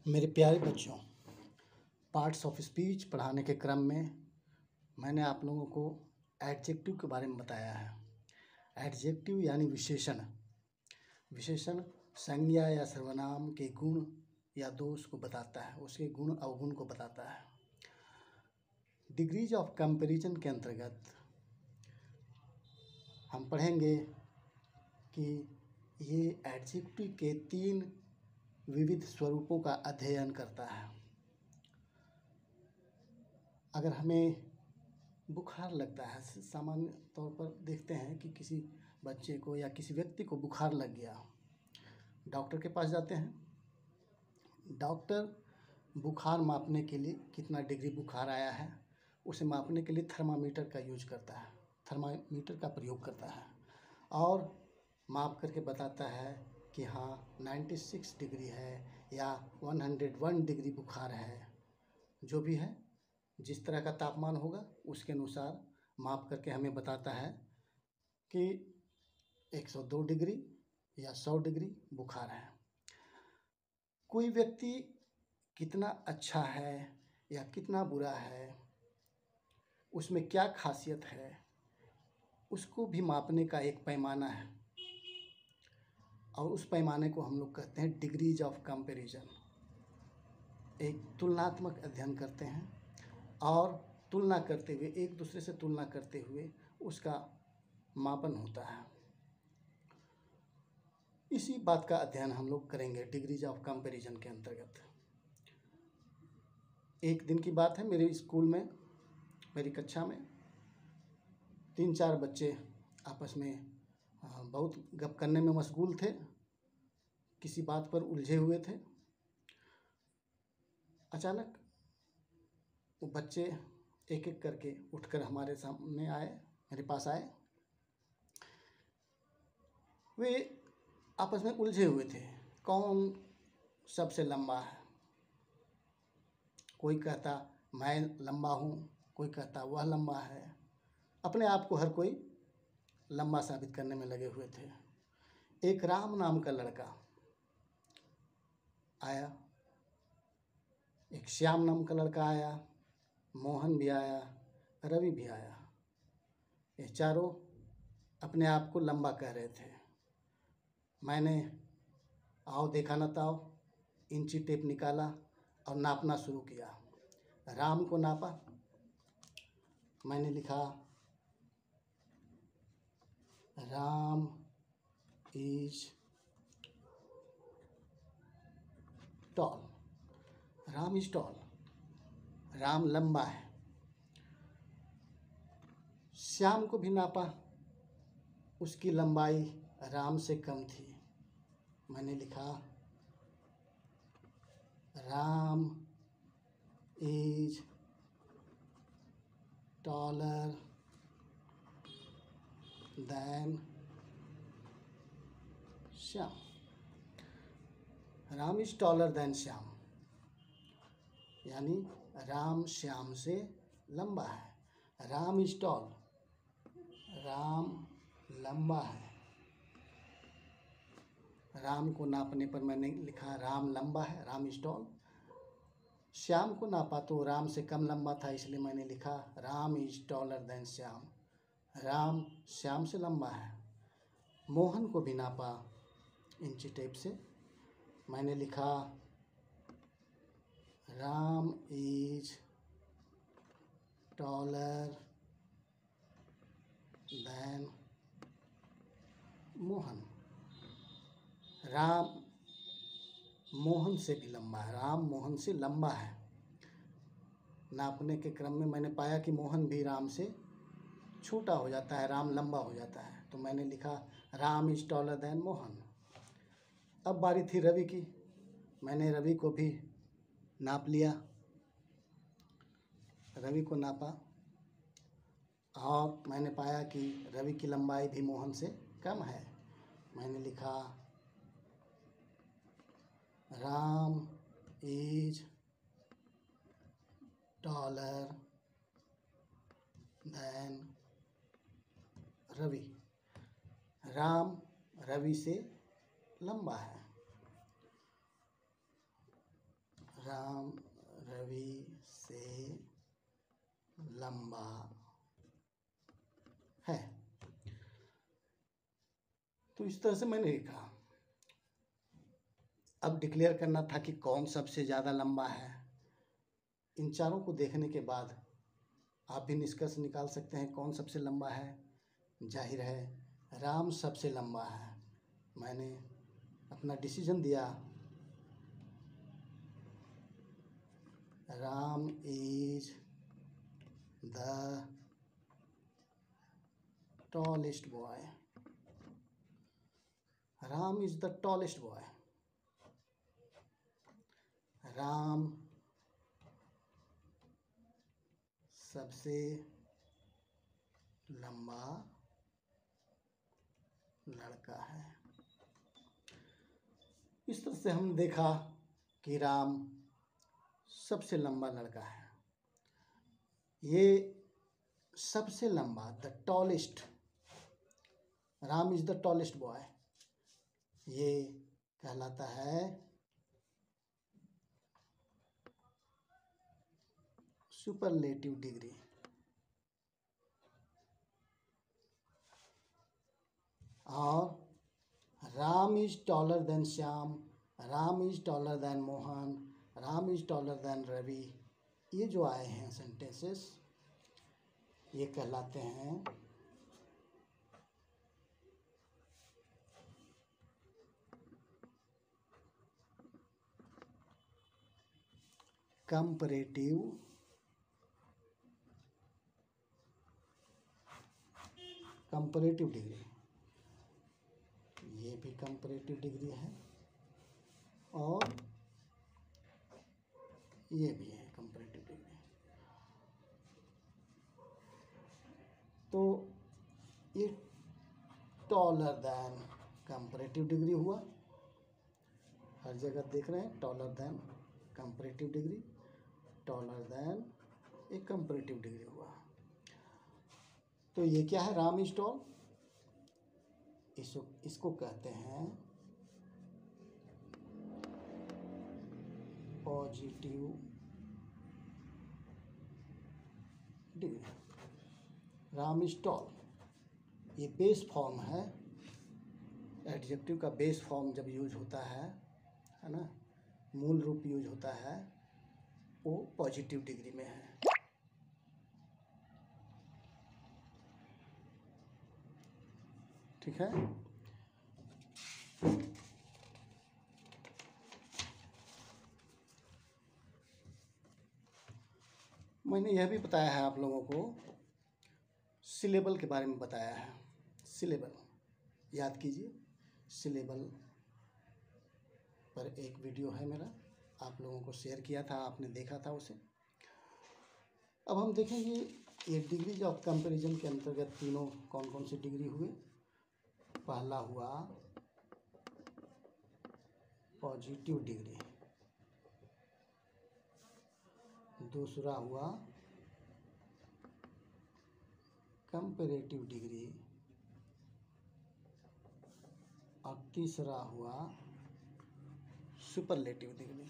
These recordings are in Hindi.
मेरे प्यारे बच्चों, पार्ट्स ऑफ स्पीच पढ़ाने के क्रम में मैंने आप लोगों को एडजेक्टिव के बारे में बताया है। एडजेक्टिव यानी विशेषण। विशेषण संज्ञा या सर्वनाम के गुण या दोष को बताता है, उसके गुण अवगुण को बताता है। डिग्रीज ऑफ कंपैरिजन के अंतर्गत हम पढ़ेंगे कि ये एडजेक्टिव के 3 विविध स्वरूपों का अध्ययन करता है। अगर हमें बुखार लगता है, सामान्य तौर पर देखते हैं कि किसी बच्चे को या किसी व्यक्ति को बुखार लग गया, डॉक्टर के पास जाते हैं। डॉक्टर बुखार मापने के लिए कितना डिग्री बुखार आया है उसे मापने के लिए थर्मामीटर का यूज करता है, थर्मामीटर का प्रयोग करता है और माप करके बताता है कि हाँ 96 डिग्री है या 101 डिग्री बुखार है। जो भी है, जिस तरह का तापमान होगा उसके अनुसार माप करके हमें बताता है कि 102 डिग्री या 100 डिग्री बुखार है। कोई व्यक्ति कितना अच्छा है या कितना बुरा है, उसमें क्या खासियत है, उसको भी मापने का एक पैमाना है और उस पैमाने को हम लोग कहते हैं डिग्रीज ऑफ कंपैरिजन। एक तुलनात्मक अध्ययन करते हैं और तुलना करते हुए, एक दूसरे से तुलना करते हुए उसका मापन होता है। इसी बात का अध्ययन हम लोग करेंगे डिग्रीज ऑफ कंपैरिजन के अंतर्गत। एक दिन की बात है, मेरे स्कूल में, मेरी कक्षा में 3-4 बच्चे आपस में बहुत गप करने में मशगूल थे, किसी बात पर उलझे हुए थे। अचानक वो बच्चे एक एक करके उठकर हमारे सामने आए, मेरे पास आए। वे आपस में उलझे हुए थे, कौन सबसे लंबा है। कोई कहता मैं लंबा हूँ, कोई कहता वह लंबा है। अपने आप को हर कोई लंबा साबित करने में लगे हुए थे। एक राम नाम का लड़का आया, एक श्याम नाम का लड़का आया, मोहन भी आया, रवि भी आया। ये चारों अपने आप को लंबा कह रहे थे। मैंने आओ देखा न ताओ इंची टेप निकाला और नापना शुरू किया। राम को नापा, मैंने लिखा Ram is tall. Ram is tall, Ram लंबा है। श्याम को भी नापा, उसकी लंबाई राम से कम थी। मैंने लिखा Ram is taller than Shyam. Ram is taller than Shyam यानी राम श्याम से लंबा है। राम इज टॉल, राम लंबा है। राम को नापने पर मैंने लिखा राम लंबा है, राम इज टॉल। श्याम को नापा तो राम से कम लंबा था, इसलिए मैंने लिखा Ram is taller than Shyam, Ram Shyam से लंबा है। मोहन को भी नापा इंची टेप से, मैंने लिखा Ram is taller than Mohan. Ram Mohan से भी लंबा है, राम मोहन से लंबा है। नापने के क्रम में मैंने पाया कि मोहन भी राम से छोटा हो जाता है, राम लंबा हो जाता है, तो मैंने लिखा Ram is taller than Mohan. अब बारी थी रवि की। मैंने रवि को भी नाप लिया, रवि को नापा और मैंने पाया कि रवि की लंबाई भी मोहन से कम है। मैंने लिखा Ram is taller than Ravi. Ram Ravi से लंबा है। राम रवि से लंबा है। तो इस तरह से मैंने लिखा। अब डिक्लेयर करना था कि कौन सबसे ज़्यादा लंबा है। इन चारों को देखने के बाद आप भी निष्कर्ष निकाल सकते हैं कौन सबसे लंबा है। जाहिर है राम सबसे लंबा है। मैंने अपना डिसीजन दिया, Ram is the tallest boy. Ram is the tallest boy. Ram सबसे लंबा लड़का है। इस तरह से हमने देखा कि राम सबसे लंबा लड़का है। ये सबसे लंबा, the tallest, Ram is the tallest boy, ये कहलाता है सुपरलेटिव डिग्री। और Ram is taller than Shyam, Ram is taller than Mohan, Ram is taller than Ravi, ये जो आए हैं सेंटेंसेस, ये कहलाते हैं कंपैरेटिव डिग्री। ये भी कंपैरेटिव डिग्री है और ये भी है कंपैरेटिव डिग्री। तो ये टॉलर देन कंपैरेटिव डिग्री हुआ। हर जगह देख रहे हैं taller than comparative degree, taller than एक कंपैरेटिव डिग्री हुआ। तो ये क्या है, राम इज टॉल, इसको कहते हैं positive degree. Ram is tall, ये बेस फॉर्म है। एडजेक्टिव का बेस फॉर्म जब यूज होता है ना, मूल रूप यूज होता है, वो पॉजिटिव डिग्री में है। ठीक है। मैंने यह भी बताया है आप लोगों को, सिलेबल के बारे में बताया है। सिलेबल याद कीजिए, सिलेबल पर एक वीडियो है मेरा, आप लोगों को शेयर किया था, आपने देखा था उसे। अब हम देखेंगे ये डिग्रीज ऑफ कंपैरिजन के अंतर्गत तीनों कौन कौन से डिग्री हुए। पहला हुआ पॉजिटिव डिग्री, दूसरा हुआ कंपैरेटिव डिग्री, और तीसरा हुआ सुपरलेटिव डिग्री।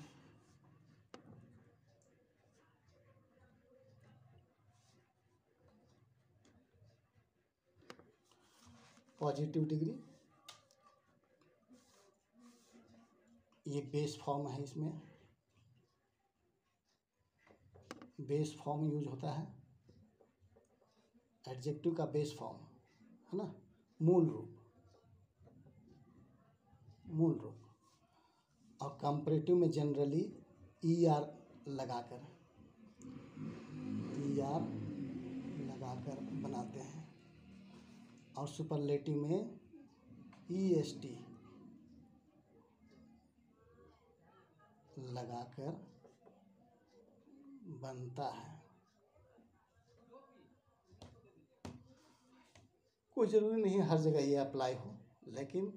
पॉजिटिव डिग्री ये बेस फॉर्म है, इसमें बेस फॉर्म यूज होता है। एडजेक्टिव का बेस फॉर्म है ना, मूल रूप। और कंपैरेटिव में जनरली ER लगाकर बनाते हैं, और सुपरलेटिव में EST लगाकर बनता है। कोई ज़रूरी नहीं हर जगह ये अप्लाई हो, लेकिन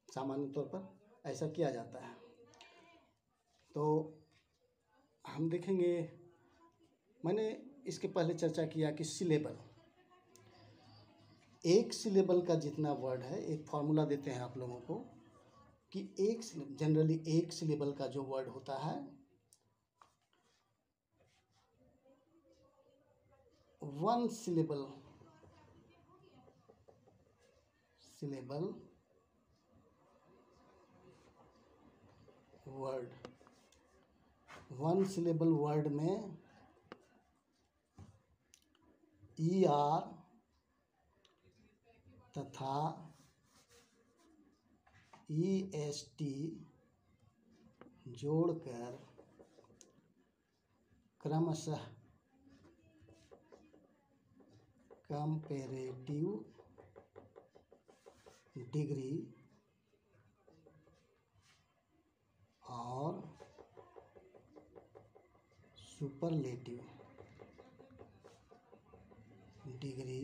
सामान्य तौर पर ऐसा किया जाता है। तो हम देखेंगे, मैंने इसके पहले चर्चा किया कि सिलेबल, एक सिलेबल का जितना वर्ड है, एक फॉर्मूला देते हैं आप लोगों को, कि जनरली एक सिलेबल का जो वर्ड होता है one syllable word, one syllable word में ER तथा EST जोड़कर क्रमशः कंपैरेटिव डिग्री और सुपरलेटिव डिग्री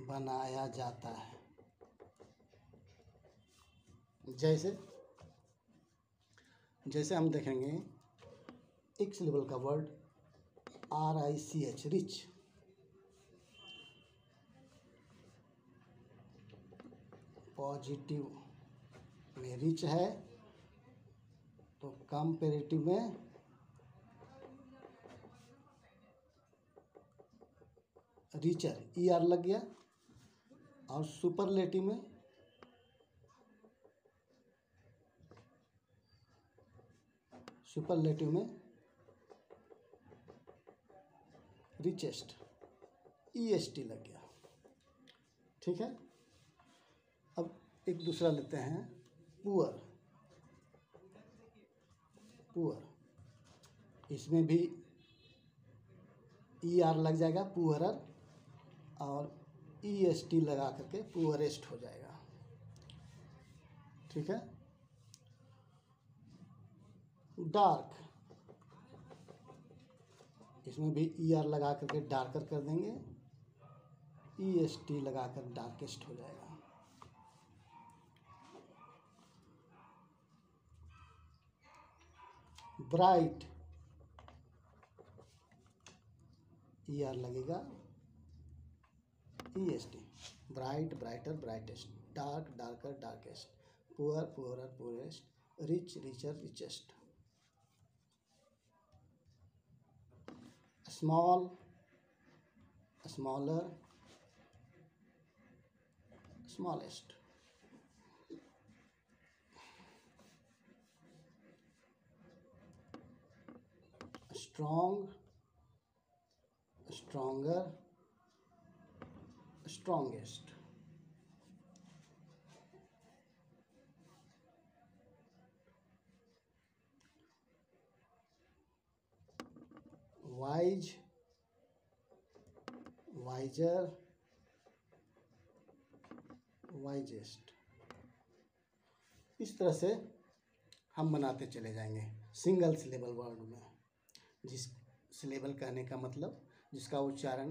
बनाया जाता है। जैसे हम देखेंगे एक सिलेबल का वर्ड RICH, रिच, पॉजिटिव में रिच है तो कंपैरेटिव में रिचर, ER लग गया, और सुपरलेटिव में रिचेस्ट, EST लग गया। ठीक है। अब एक दूसरा लेते हैं पुअर, इसमें भी ER लग जाएगा पुअरर, और EST लगा करके पुअरेस्ट हो जाएगा। ठीक है। डार्क, इसमें भी ER लगा करके डार्कर कर देंगे, EST लगा कर डार्केस्ट हो जाएगा। ब्राइट, ER लगेगा, EST, bright, brighter, brightest, dark, darker, darkest, poor, poorer, poorest, rich, richer, richest. Small, smaller, smallest. Strong, stronger, strongest. Wise, wiser, wisest. इस तरह से हम बनाते चले जाएंगे सिंगल सिलेबल वर्ड में। जिस सिलेबल कहने का मतलब जिसका उच्चारण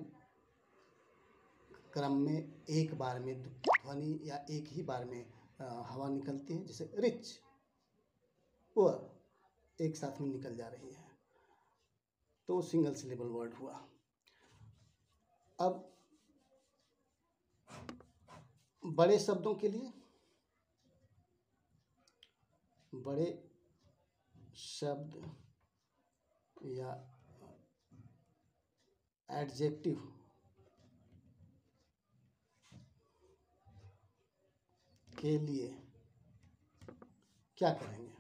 क्रम में एक बार में ध्वनि या एक ही बार में हवा निकलती है, जैसे रिच, पुअर एक साथ में निकल जा रही है, तो सिंगल सिलेबल वर्ड हुआ। अब बड़े शब्दों के लिए, बड़े शब्द या एडजेक्टिव के लिए क्या करेंगे?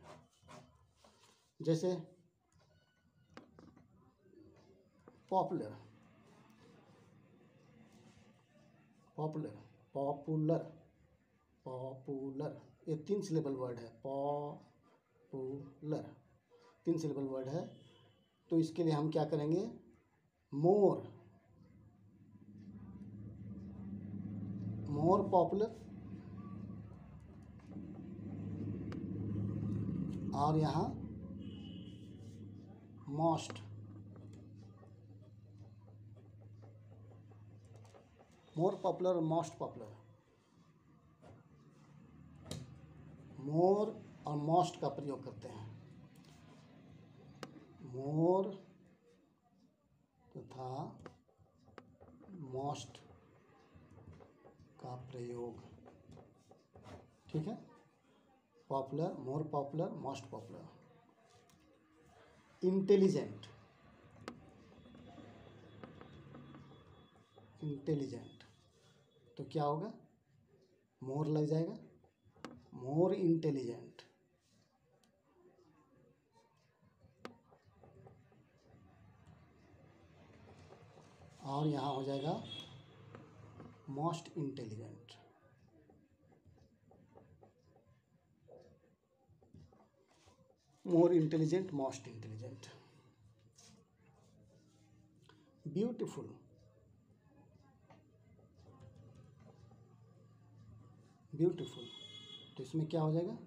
जैसे पॉपुलर, पॉपुलर, पॉपुलर, पॉपुलर, ये 3 सिलेबल वर्ड है। पॉपुलर 3 सिलेबल वर्ड है, तो इसके लिए हम क्या करेंगे? मोर, मोर पॉपुलर, और यहाँ मोस्ट, मोर पॉपुलर और मोस्ट पॉपुलर। मोर और मोस्ट का प्रयोग करते हैं। मोर तथा मोस्ट का प्रयोग ठीक है, popular, more popular, most popular. Intelligent, intelligent तो क्या होगा, मोर लग जाएगा, मोर इंटेलिजेंट। और यहाँ हो जाएगा most intelligent. More intelligent, most intelligent. Beautiful, beautiful तो इसमें क्या हो जाएगा,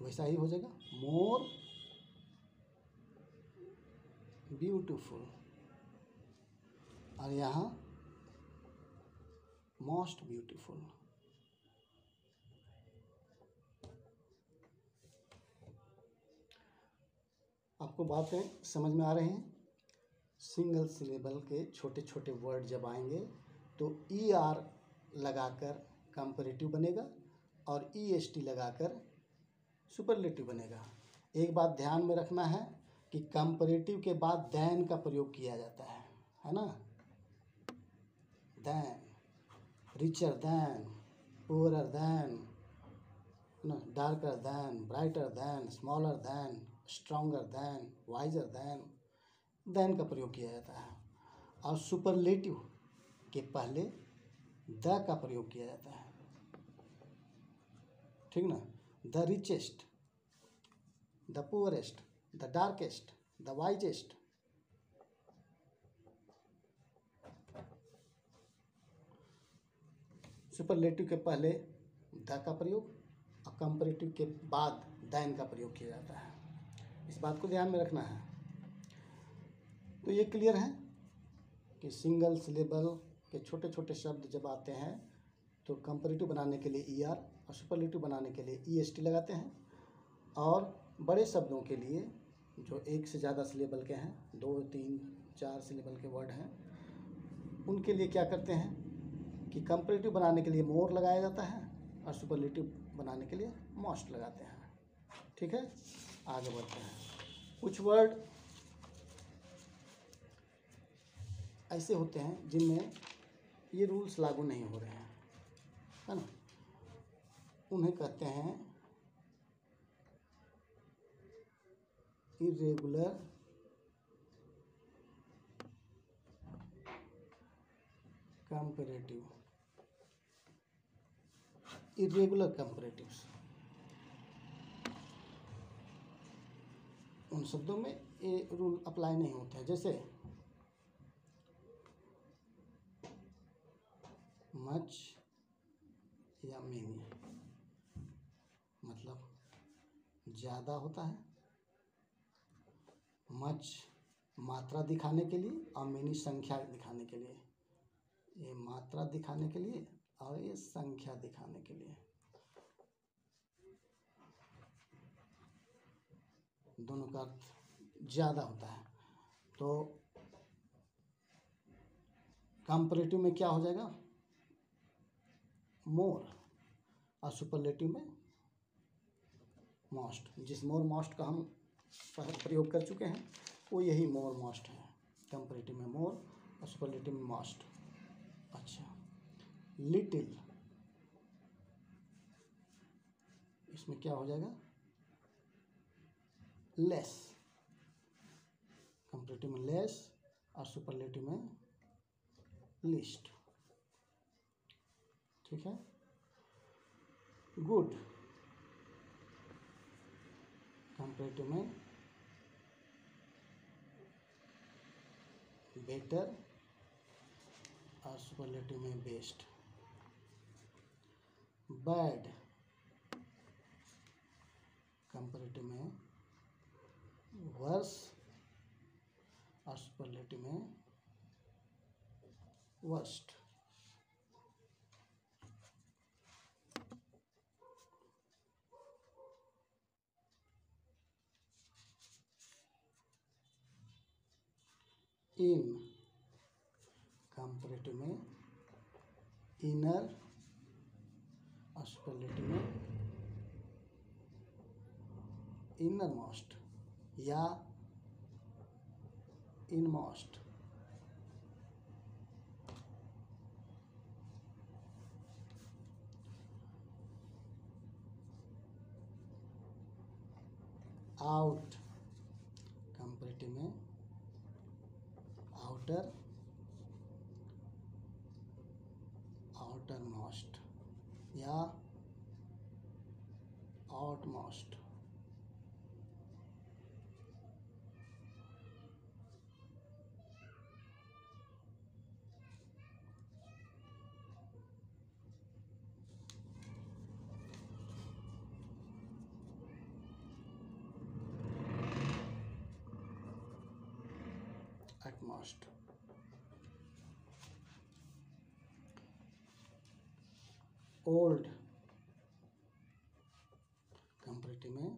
वैसा ही हो जाएगा, मोर ब्यूटीफुल। और यहाँ मोस्ट ब्यूटीफुल। आपको बातें समझ में आ रही हैं। सिंगल सिलेबल के छोटे छोटे वर्ड जब आएंगे तो ई आर लगाकर कंपैरेटिव बनेगा और ई एस टी लगाकर सुपरलेटिव बनेगा। एक बात ध्यान में रखना है कि कंपैरेटिव के बाद दैन का प्रयोग किया जाता है ना। Than, richer than, poorer than, ना, darker than, brighter than, smaller than, stronger than, wiser than का प्रयोग किया जाता है। और सुपरलेटिव के पहले द का प्रयोग किया जाता है, ठीक ना। The richest, the poorest, the darkest, the wisest. Superlative के पहले द का प्रयोग और कंपैरेटिव के बाद दैन का प्रयोग किया जाता है। इस बात को ध्यान में रखना है। तो ये क्लियर है कि सिंगल सिलेबल के छोटे छोटे शब्द जब आते हैं तो कंपैरेटिव बनाने के लिए ई आर और सुपरलेटिव बनाने के लिए ई एस टी लगाते हैं। और बड़े शब्दों के लिए जो एक से ज़्यादा सिलेबल के हैं, 2, 3, 4 सिलेबल के वर्ड हैं, उनके लिए क्या करते हैं कि कंपैरेटिव बनाने के लिए मोर लगाया जाता है और सुपरलेटिव बनाने के लिए मोस्ट लगाते हैं। ठीक है, आगे बढ़ते हैं। कुछ वर्ड ऐसे होते हैं जिनमें ये रूल्स लागू नहीं हो रहे हैं, है ना। उन्हें कहते हैं इरेगुलर कंपैरेटिव, इरेगुलर कंपैरेटिव्स। उन शब्दों में ये रूल अप्लाई नहीं होते हैं, जैसे मच या मेनी, मतलब ज़्यादा होता है, मच मात्रा दिखाने के लिए और मेनी संख्या दिखाने के लिए। ये मात्रा दिखाने के लिए और ये संख्या दिखाने के लिए, दोनों का अर्थ ज़्यादा होता है। तो कंपैरेटिव में क्या हो जाएगा, मोर, और सुपरलेटिव में मोस्ट। जिस मोर मोस्ट का हम प्रयोग कर चुके हैं वो यही मोर मोस्ट है। कंपैरेटिव में मोर और सुपरलेटिव में मोस्ट। अच्छा, लिटिल, इसमें क्या हो जाएगा, लेस। कंपैरेटिव में लेस और सुपरलेटिव में लिस्ट। ठीक है। गुड, कंपैरेटिव में बेटर और सुपरलेटिव में बेस्ट। बैड, कंपैरेटिव में वर्स और सुपरलेटिव में वर्स्ट। इन, कंपैरेटिव में इनर और सुपरलेटिव में इनर मोस्ट या इनमोस्ट। आउट, कंपैरेटिव में आउटर, आउटर मोस्ट या out most. utmost, old, comparative में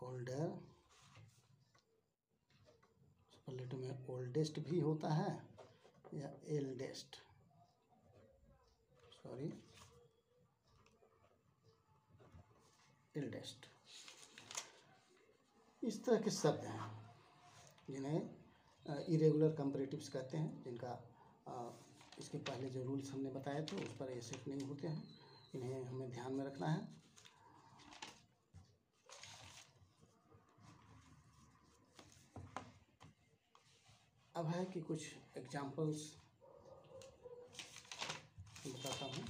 older, सुपरलेटिव में ओल्डेस्ट भी होता है या एल्डेस्ट, सॉरी एल्डेस्ट। इस तरह के शब्द हैं जिन्हें इरेगुलर कंपैरेटिव्स कहते हैं, जिनका इसके पहले जो रूल्स हमने बताए थे उस पर ये सेट नहीं होते हैं, इन्हें हमें ध्यान में रखना है। अब है कि कुछ एग्जाम्पल्स बताता हूँ।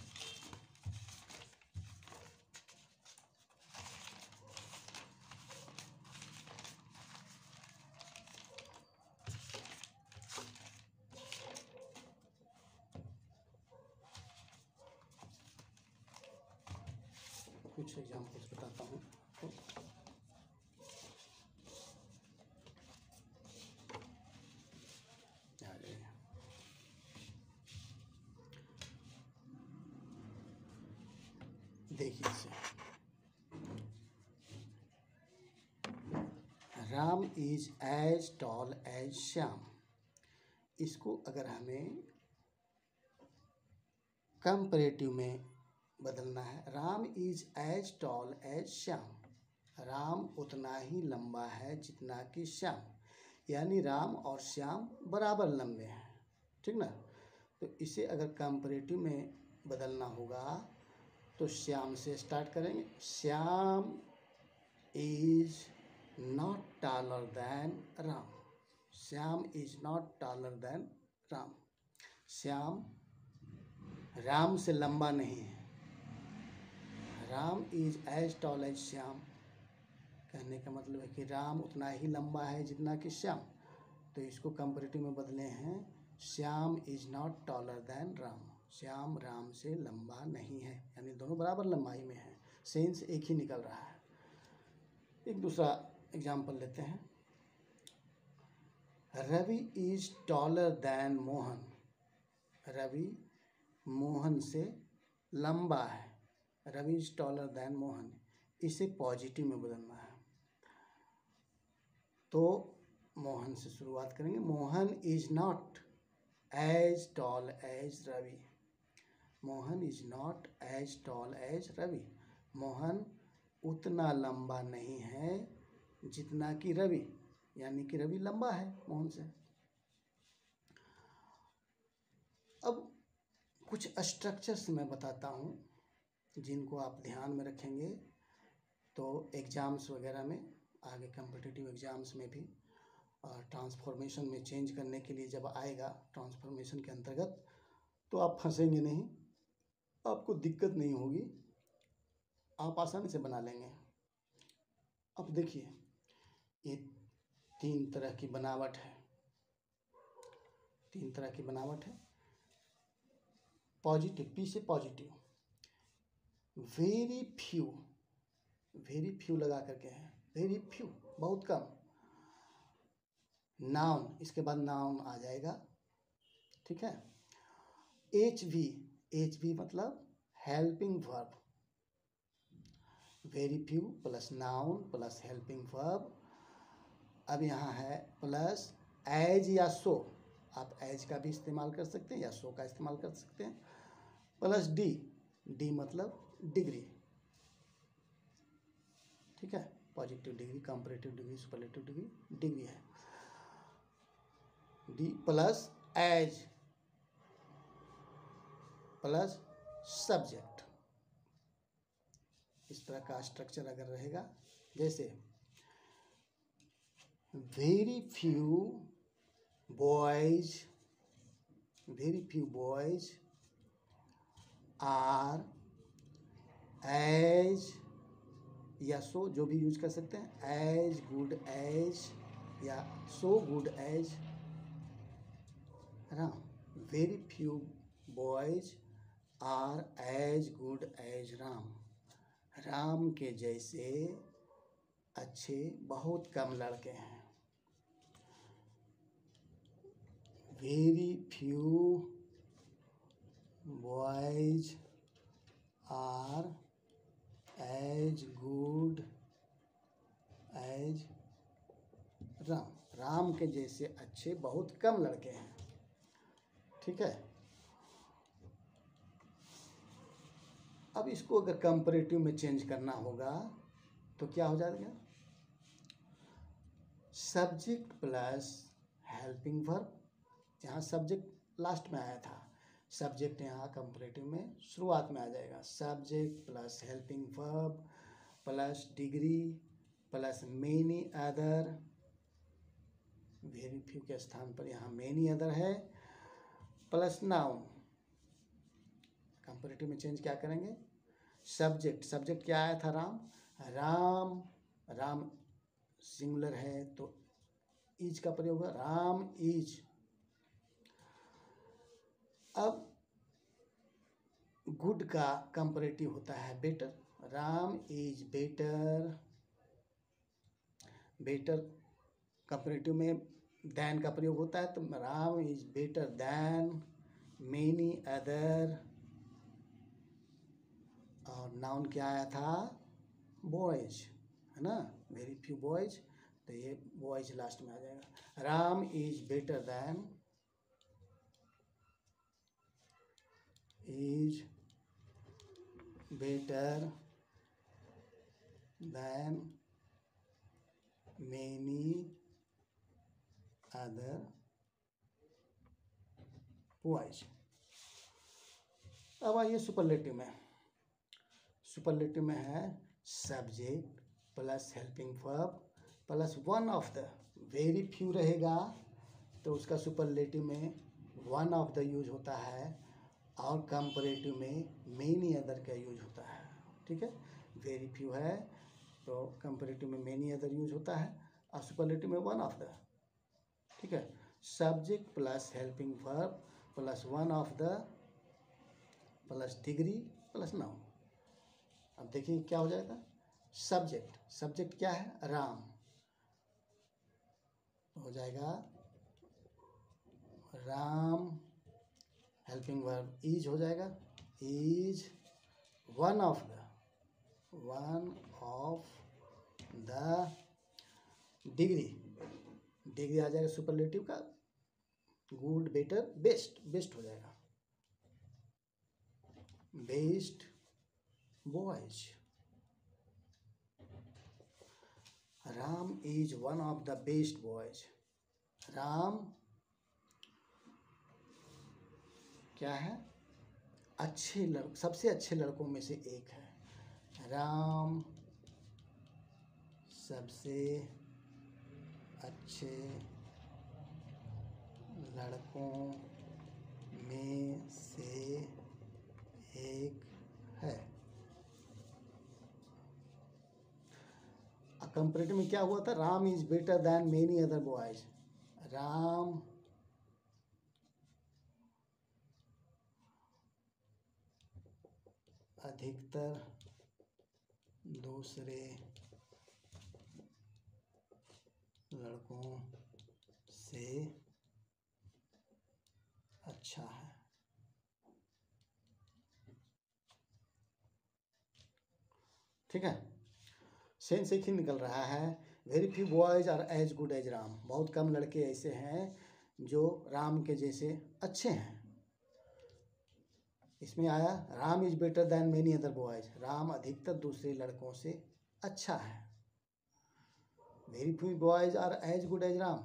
कुछ एग्जाम्पल्स बताता हूँ। देखिए इसे, Ram is as tall as Shyam. इसको अगर हमें कंपैरेटिव में बदलना है, Ram is as tall as Shyam, Ram उतना ही लंबा है जितना कि श्याम, यानी राम और श्याम बराबर लंबे हैं, ठीक ना। तो इसे अगर कंपैरेटिव में बदलना होगा तो श्याम से स्टार्ट करेंगे। Shyam is not taller than Ram, Shyam is not taller than Ram, Shyam Ram से लंबा नहीं है। Ram is as tall as Shyam कहने का मतलब है कि राम उतना ही लंबा है जितना कि श्याम, तो इसको कंपैरेटिव में बदले हैं, Shyam is not taller than Ram, Shyam Ram से लंबा नहीं है, यानी दोनों बराबर लंबाई में हैं, सेंस एक ही निकल रहा है। एक दूसरा एग्जाम्पल लेते हैं। Ravi is taller than Mohan, Ravi Mohan से लंबा है, Ravi is taller than Mohan, इसे पॉजिटिव में बदलना है। तो मोहन से शुरुआत करेंगे। Mohan is not as tall as Ravi, Mohan is not as tall as Ravi, Mohan उतना लंबा नहीं है जितना कि रवि, यानी कि रवि लंबा है मोहन से। अब कुछ स्ट्रक्चर्स मैं बताता हूँ जिनको आप ध्यान में रखेंगे तो एग्ज़ाम्स वगैरह में, आगे कॉम्पिटिटिव एग्ज़ाम्स में भी ट्रांसफॉर्मेशन में चेंज करने के लिए जब आएगा ट्रांसफॉर्मेशन के अंतर्गत, तो आप फंसेंगे नहीं, आपको दिक्कत नहीं होगी, आप आसानी से बना लेंगे। अब देखिए, ये तीन तरह की बनावट है, तीन तरह की बनावट है। पॉजिटिव, पी से positive, very few, very few लगा करके है, वेरी फ्यू बहुत कम। नाउन, इसके बाद नाउन आ जाएगा, ठीक है। एच वी, एच वी मतलब helping verb, very few plus noun plus helping verb. अब यहाँ है प्लस एज या सो, आप एज का भी इस्तेमाल कर सकते हैं या सो का इस्तेमाल कर सकते हैं, प्लस डी, डी मतलब डिग्री, ठीक है, positive degree, comparative degree, superlative degree, degree है। D plus as plus subject, इस तरह का स्ट्रक्चर अगर रहेगा, जैसे very few boys are as या सो, जो भी यूज कर सकते हैं, एज गुड एज या सो गुड एज, है ना। Very few boys are as good as Ram, Ram के जैसे अच्छे बहुत कम लड़के हैं। Very few boys are as good as Ram, Ram के जैसे अच्छे बहुत कम लड़के हैं, ठीक है। अब इसको अगर कंपैरेटिव में चेंज करना होगा तो क्या हो जाएगा, सब्जेक्ट प्लस हेल्पिंग वर्ब, यहाँ सब्जेक्ट लास्ट में आया था, सब्जेक्ट यहाँ कंपैरेटिव में शुरुआत में आ जाएगा, subject plus helping verb plus degree plus many other, very few के स्थान पर यहाँ मेनी अदर है, प्लस नाउन। कंपैरेटिव में चेंज क्या करेंगे, सब्जेक्ट क्या आया था, राम सिंगुलर है तो इज का प्रयोग होगा, राम इज। अब गुड का कंपैरेटिव होता है better, Ram is better comparative में दैन का प्रयोग होता है, तो Ram is better than many other. और नाउन क्या आया था, बॉयज, है ना, वेरी फ्यू बॉयज, तो ये बॉयज लास्ट में आ जाएगा। Ram is better than many other boys. अब आइए सुपरलेटिव में। सुपरलेटिव में है subject plus helping verb plus one of the, very few रहेगा तो उसका सुपरलेटिव में वन ऑफ द यूज होता है, और कंपैरेटिव में मेनी अदर का यूज होता है, ठीक है। वेरी फ्यू है तो कंपैरेटिव में मेनी अदर यूज होता है, और सुपरलेटिव में वन ऑफ द, ठीक है। Subject plus helping verb plus one of the plus degree plus noun. अब देखिए क्या हो जाएगा, सब्जेक्ट क्या है, राम, हो जाएगा राम, हेल्पिंग वर्ब इज हो जाएगा, is one of the degree आ जाएगा सुपरलेटिव का, गुड बेटर बेस्ट हो जाएगा, best boys. Ram is one of the best boys, Ram क्या है, सबसे अच्छे लड़कों में से एक है, राम सबसे अच्छे लड़कों में से एक है। कंपैरेटिव में क्या हुआ था, Ram is better than many other boys, Ram अधिकतर दूसरे लड़कों से अच्छा है। ठीक है, सेंस एक ही निकल रहा है, very few boys are as good as Ram, बहुत कम लड़के ऐसे हैं जो राम के जैसे अच्छे हैं। इसमें आया Ram is better than many other boys, Ram अधिकतर दूसरे लड़कों से अच्छा है। Very few boys are as good as Ram,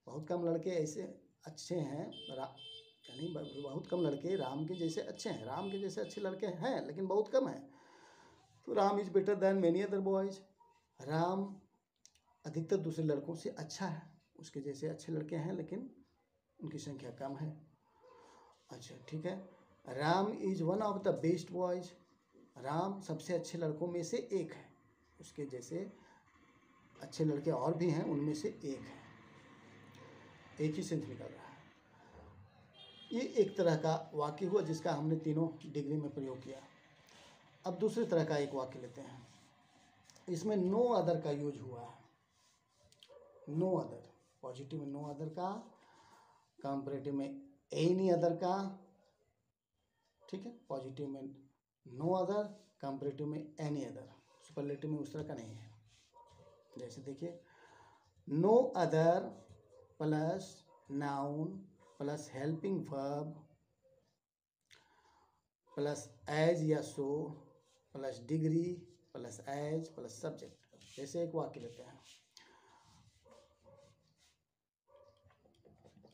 बहुत कम लड़के ऐसे अच्छे हैं यानी बहुत कम लड़के राम के जैसे अच्छे हैं। राम के जैसे अच्छे लड़के हैं लेकिन बहुत कम हैं। तो Ram is better than many other boys, Ram अधिकतर दूसरे लड़कों से अच्छा है, उसके जैसे अच्छे लड़के हैं लेकिन उनकी संख्या कम है। अच्छा ठीक है। Ram is one of the best boys, Ram सबसे अच्छे लड़कों में से एक है, उसके जैसे अच्छे लड़के और भी हैं, उनमें से एक है। एक ही सेंस निकल रहा है। ये एक तरह का वाक्य हुआ जिसका हमने तीनों डिग्री में प्रयोग किया। अब दूसरी तरह का एक वाक्य लेते हैं, इसमें नो अदर का यूज हुआ है। नो अदर, पॉजिटिव में नो अदर का, कंपैरेटिव में एनी अदर का, ठीक है। पॉजिटिव में नो अदर, कंपैरेटिव में एनी अदर, सुपरलेटिव में उस तरह का नहीं है। जैसे देखिए, no other plus noun plus helping verb plus as या so plus degree plus as plus subject. जैसे एक वाक्य लेते हैं,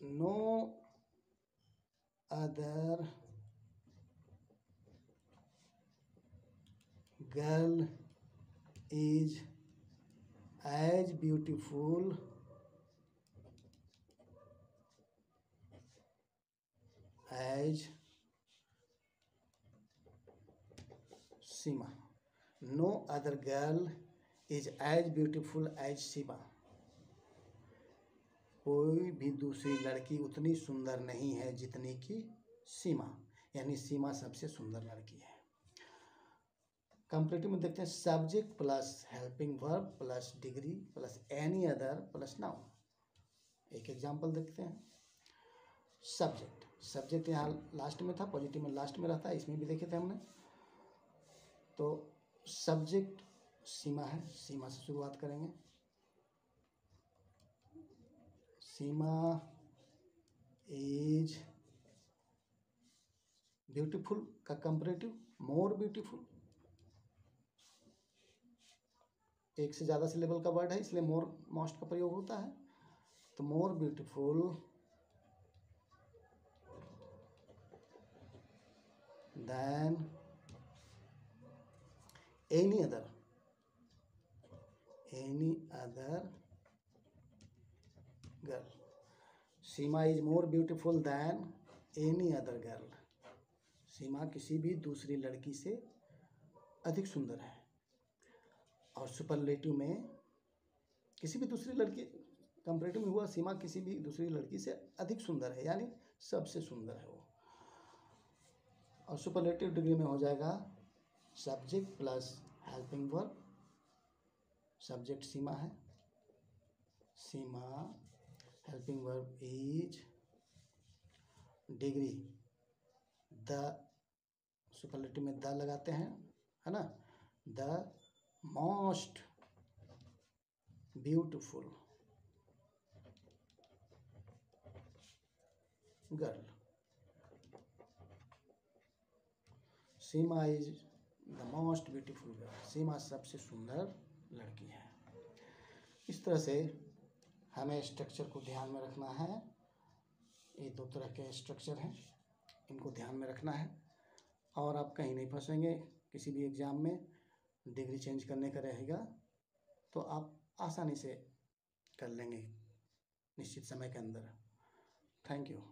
no other girl is as beautiful as Seema. No other girl is as beautiful as सीमा, कोई भी दूसरी लड़की उतनी सुंदर नहीं है जितनी कि सीमा, यानी सीमा सबसे सुंदर लड़की है। कंपैरेटिव में देखते हैं, subject plus helping verb plus degree plus any other plus noun. एक एग्जांपल देखते हैं, सब्जेक्ट यहाँ लास्ट में था, पॉजिटिव में लास्ट में रहता है, इसमें भी देखे थे हमने। तो सब्जेक्ट सीमा है, सीमा से शुरुआत करेंगे। सीमा इज ब्यूटीफुल का कंपैरेटिव मोर ब्यूटीफुल, एक से ज़्यादा सिलेबल का वर्ड है इसलिए मोर मोस्ट का प्रयोग होता है। तो more beautiful than any other girl. Seema is more beautiful than any other girl, Seema किसी भी दूसरी लड़की से अधिक सुंदर है। और सुपरलेटिव में किसी भी दूसरी लड़की, कंपैरेटिव में हुआ सीमा किसी भी दूसरी लड़की से अधिक सुंदर है, यानी सबसे सुंदर है वो। और सुपरलेटिव डिग्री में हो जाएगा subject plus helping verb, subject Seema है, Seema helping verb is, degree the, superlative में द लगाते हैं, है ना, the most beautiful girl, Seema is the most beautiful girl, Seema सबसे सुंदर लड़की है। इस तरह से हमें स्ट्रक्चर को ध्यान में रखना है। ये दो तरह के स्ट्रक्चर हैं, इनको ध्यान में रखना है और आप कहीं नहीं फंसेंगे। किसी भी एग्ज़ाम में डिग्री चेंज करने का रहेगा तो आप आसानी से कर लेंगे निश्चित समय के अंदर। Thank you.